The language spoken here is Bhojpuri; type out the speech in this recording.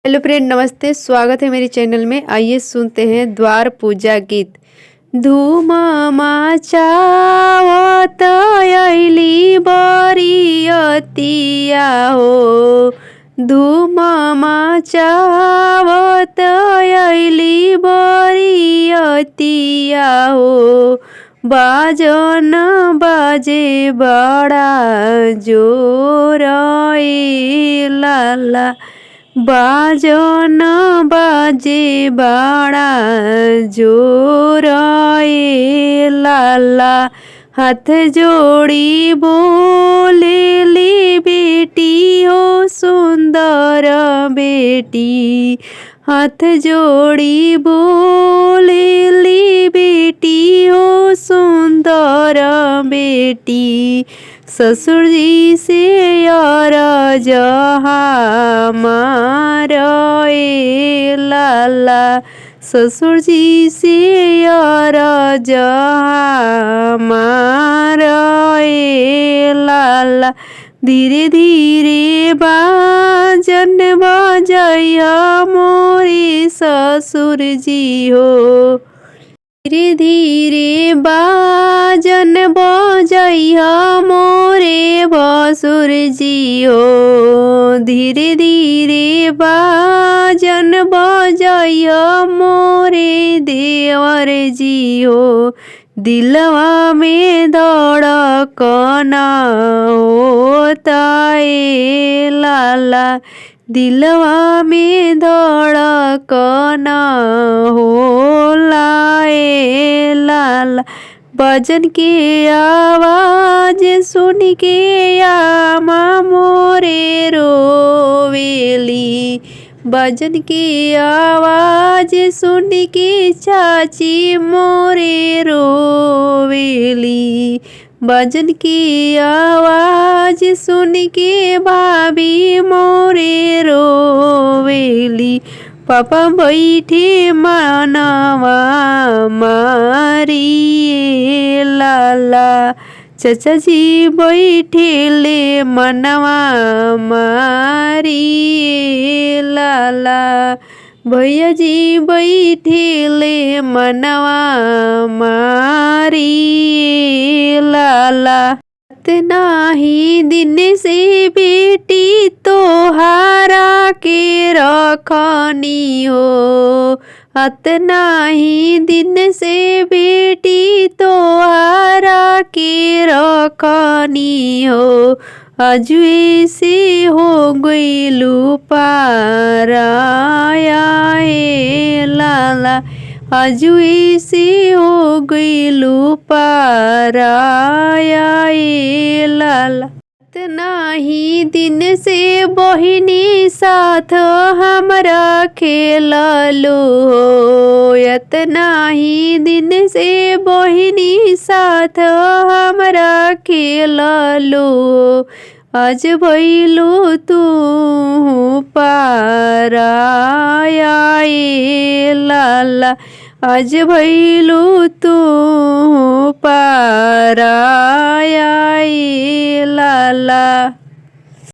हेलो फ्रेंड, नमस्ते। स्वागत है मेरे चैनल में। आइए सुनते हैं द्वार पूजा गीत। धूम मचावत अइली बरियतिया हो, धूम मचावत अइली बरियतिया हो। बाजन बाजे बड़ा जोर ए लाला, बाजन बाजे बड़ा जोर ए लाला। हाथ जोड़ी बोलेली बेटी हो सुंदर बेटी, हाथ जोड़ी बोलेली बेटी हो सुंदर बेटी। ससुर जी से यार हमार ए लाला, ससुर जी से यार हमार ए लाला। धीरे धीरे बाजन बजैया मोरे ससुर जी हो, धीरे धीरे बाजन बजैया मोरे भसुर जी हो, धीरे धीरे बाजन बजैया मोरे देवर जी हो। दिलवा में धड़कन होता ए लाला, दिलवा में धड़कन होला ए लाला। भजन के आवाज सुन के आमा मोरे रोवेली, भजन की आवाज सुन के चाची मोरे रोवेली, भजन की आवाज सुन के भाभी मोरे रोवेली। पापा बैठे मनवा मारी ए लाला, चाचा जी बैठे ले मनवा मारी ए लाला, भैया जी बैठे ले मनवा मारी ए लाला। नाही दिन से बेटी तोहारा के रखनी हो, अतना ही दिन से बेटी तोहारा के रखनी हो। आज ऐसे हो गइलू पाराया ए लाला, आज ऐसे हो गइलू पाराया ए लाला। नहीं दिन से बहिनी साथ हमरा खेललू हो, इतना ही दिन से बहिनी साथ हमरा खेललू हो। आज भइलू तू पाराया ए लाला, आज भइलू तू पाराया ए लाला।